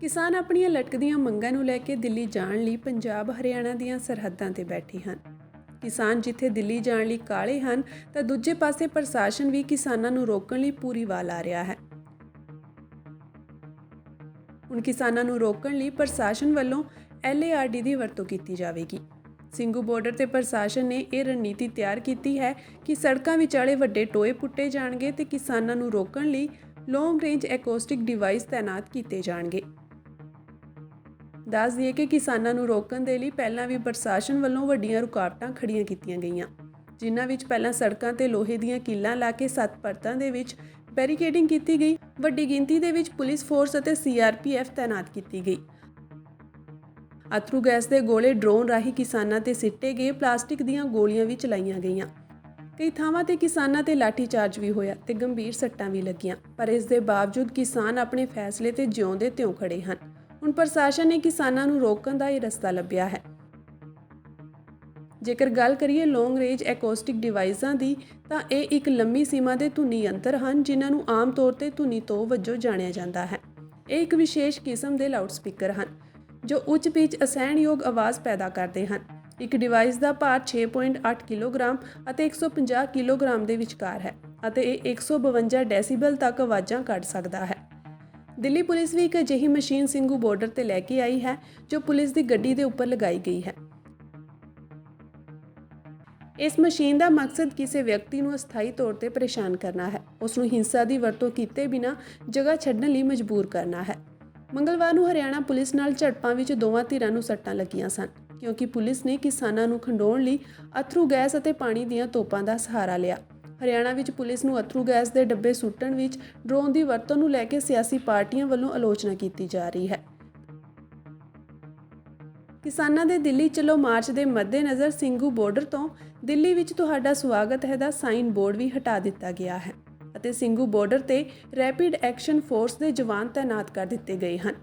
ਕਿਸਾਨ ਆਪਣੀਆਂ ਲਟਕਦੀਆਂ ਮੰਗਾਂ ਨੂੰ ਲੈ ਕੇ ਦਿੱਲੀ ਜਾਣ ਲਈ ਪੰਜਾਬ ਹਰਿਆਣਾ ਦੀਆਂ ਸਰਹੱਦਾਂ ਤੇ ਬੈਠੇ ਹਨ। ਕਿਸਾਨ ਜਿੱਥੇ ਦਿੱਲੀ ਜਾਣ ਲਈ ਕਾਹਲੇ ਹਨ ਤਾਂ ਦੂਜੇ ਪਾਸੇ ਪ੍ਰਸ਼ਾਸਨ ਵੀ ਕਿਸਾਨਾਂ ਨੂੰ ਰੋਕਣ ਲਈ ਪੂਰੀ ਵਾਲ ਆ ਰਿਹਾ ਹੈ। ਹੁਣ ਕਿਸਾਨਾਂ ਨੂੰ ਰੋਕਣ ਲਈ ਪ੍ਰਸ਼ਾਸਨ ਵੱਲੋਂ LARD ਦੀ ਵਰਤੋਂ ਕੀਤੀ ਜਾਵੇਗੀ। ਸਿੰਘੂ ਬਾਰਡਰ ਤੇ ਪ੍ਰਸ਼ਾਸਨ ਨੇ ਇਹ ਰਣਨੀਤੀ ਤਿਆਰ ਕੀਤੀ ਹੈ ਕਿ ਸੜਕਾਂ ਵਿਚਾਲੇ ਵੱਡੇ ਟੋਏ ਪੁੱਟੇ ਜਾਣਗੇ ਤੇ ਕਿਸਾਨਾਂ ਨੂੰ ਰੋਕਣ ਲਈ ਲੌਂਗ ਰੇਂਜ ਐਕੋਸਟਿਕ ਡਿਵਾਈਸ ਤਾਇਨਾਤ ਕੀਤੇ ਜਾਣਗੇ। ਦੱਸ ਦਈਏ ਕਿ ਕਿਸਾਨਾਂ ਨੂੰ ਰੋਕਣ ਦੇ ਲਈ ਪਹਿਲਾਂ ਵੀ ਪ੍ਰਸ਼ਾਸਨ ਵੱਲੋਂ ਵੱਡੀਆਂ ਰੁਕਾਵਟਾਂ ਖੜੀਆਂ ਕੀਤੀਆਂ ਗਈਆਂ, ਜਿਨ੍ਹਾਂ ਵਿੱਚ ਪਹਿਲਾਂ ਸੜਕਾਂ ਤੇ ਲੋਹੇ ਦੀਆਂ ਕੀਲਾਂ ਲਾ ਕੇ 7 ਪਰਤਾਂ ਦੇ ਵਿੱਚ ਬੈਰੀਕੇਡਿੰਗ ਕੀਤੀ ਗਈ। ਵੱਡੀ ਗਿਣਤੀ ਦੇ ਵਿੱਚ ਪੁਲਿਸ ਫੋਰਸ ਅਤੇ CRPF ਤਾਇਨਾਤ ਕੀਤੀ ਗਈ। ਅਥਰੂ ਗੈਸ ਦੇ ਗੋਲੇ ਡਰੋਨ ਰਾਹੀਂ ਕਿਸਾਨਾਂ ਤੇ ਸਿੱਟੇ ਗਏ। ਪਲਾਸਟਿਕ ਦੀਆਂ ਗੋਲੀਆਂ ਵੀ ਚਲਾਈਆਂ ਗਈਆਂ। ਕਈ ਥਾਵਾਂ ਤੇ ਕਿਸਾਨਾਂ ਤੇ ਲਾਠੀ ਚਾਰਜ ਵੀ ਹੋਇਆ ਤੇ ਗੰਭੀਰ ਸੱਟਾਂ ਵੀ ਲੱਗੀਆਂ, ਪਰ ਇਸ ਦੇ ਬਾਵਜੂਦ ਕਿਸਾਨ ਆਪਣੇ ਫੈਸਲੇ ਤੇ ਜਿਉਂਦੇ ਤਿਉਂ ਖੜੇ ਹਨ। ਹੁਣ ਪ੍ਰਸ਼ਾਸਨ ਨੇ ਕਿਸਾਨਾਂ ਨੂੰ ਰੋਕਣ ਦਾ ਇਹ ਰਸਤਾ ਲੱਭਿਆ ਹੈ। ਜੇਕਰ ਗੱਲ ਕਰੀਏ ਲੌਂਗ ਰੇਂਜ ਐਕੋਸਟਿਕ ਡਿਵਾਈਸਾਂ ਦੀ, ਤਾਂ ਇਹ ਇੱਕ ਲੰਮੀ ਸੀਮਾ ਦੇ ਧੁਨੀ ਯੰਤਰ ਹਨ ਜਿਨ੍ਹਾਂ ਨੂੰ ਆਮ ਤੌਰ ਤੇ ਧੁਨੀ ਤੋਪ ਵਜੋਂ ਜਾਣਿਆ ਜਾਂਦਾ ਹੈ। ਇਹ ਇੱਕ ਵਿਸ਼ੇਸ਼ ਕਿਸਮ ਦੇ ਲਾਊਡ ਸਪੀਕਰ ਹਨ ਜੋ ਉੱਚ ਪਿਚ ਅਸਹਿਣਯੋਗ ਆਵਾਜ਼ ਪੈਦਾ ਕਰਦੇ ਹਨ। ਇੱਕ ਡਿਵਾਈਸ ਦਾ ਭਾਰ 6.8 ਕਿਲੋਗ੍ਰਾਮ ਅਤੇ 150 ਕਿਲੋਗ੍ਰਾਮ ਦੇ ਵਿਚਕਾਰ ਹੈ ਅਤੇ ਇਹ 152 ਡੈਸੀਬਲ ਤੱਕ ਆਵਾਜ਼ਾਂ ਕੱਢ ਸਕਦਾ ਹੈ। ਦਿੱਲੀ ਪੁਲਿਸ ਵੀ ਇੱਕ ਅਜਿਹੀ ਮਸ਼ੀਨ ਸਿੰਘੂ ਬਾਰਡਰ ਤੇ ਲੈ ਕੇ ਆਈ ਹੈ ਜੋ ਪੁਲਿਸ ਦੀ ਗੱਡੀ ਦੇ ਉੱਪਰ ਲਗਾਈ ਗਈ ਹੈ। ਇਸ ਮਸ਼ੀਨ ਦਾ ਮਕਸਦ ਕਿਸੇ ਵਿਅਕਤੀ ਨੂੰ ਅਸਥਾਈ ਤੌਰ ਤੇ ਪਰੇਸ਼ਾਨ ਕਰਨਾ ਹੈ, ਉਸ ਨੂੰ ਹਿੰਸਾ ਦੀ ਵਰਤੋਂ ਕੀਤੇ ਬਿਨਾਂ ਜਗ੍ਹਾ ਛੱਡਣ ਲਈ ਮਜਬੂਰ ਕਰਨਾ ਹੈ। ਮੰਗਲਵਾਰ ਨੂੰ ਹਰਿਆਣਾ ਪੁਲਿਸ ਨਾਲ ਝੜਪਾਂ ਵਿੱਚ ਦੋਵਾਂ ਧਿਰਾਂ ਨੂੰ ਸੱਟਾਂ ਲੱਗੀਆਂ ਸਨ, ਕਿਉਂਕਿ ਪੁਲਿਸ ਨੇ ਕਿਸਾਨਾਂ ਨੂੰ ਖੰਡਾਉਣ ਲਈ ਅਥਰੂ ਗੈਸ ਅਤੇ ਪਾਣੀ ਦੀਆਂ ਤੋਪਾਂ ਦਾ ਸਹਾਰਾ ਲਿਆ। ਹਰਿਆਣਾ ਵਿੱਚ ਪੁਲਿਸ ਨੂੰ ਅਥਰੂ ਗੈਸ ਦੇ ਡੱਬੇ ਸੁੱਟਣ ਵਿੱਚ ਡਰੋਨ ਦੀ ਵਰਤੋਂ ਨੂੰ ਲੈ ਕੇ ਸਿਆਸੀ ਪਾਰਟੀਆਂ ਵੱਲੋਂ ਆਲੋਚਨਾ ਕੀਤੀ ਜਾ ਰਹੀ ਹੈ। ਕਿਸਾਨਾਂ ਦੇ ਦਿੱਲੀ ਚਲੋ ਮਾਰਚ ਦੇ ਮੱਦੇਨਜ਼ਰ ਸਿੰਘੂ ਬਾਰਡਰ ਤੋਂ ਦਿੱਲੀ ਵਿੱਚ ਤੁਹਾਡਾ ਸਵਾਗਤ ਹੈ ਦਾ ਸਾਈਨ ਬੋਰਡ ਵੀ ਹਟਾ ਦਿੱਤਾ ਗਿਆ ਹੈ ਅਤੇ ਸਿੰਘੂ ਬਾਰਡਰ ਤੇ ਰੈਪਿਡ ਐਕਸ਼ਨ ਫੋਰਸ ਦੇ ਜਵਾਨ ਤਾਇਨਾਤ ਕਰ ਦਿੱਤੇ ਗਏ ਹਨ।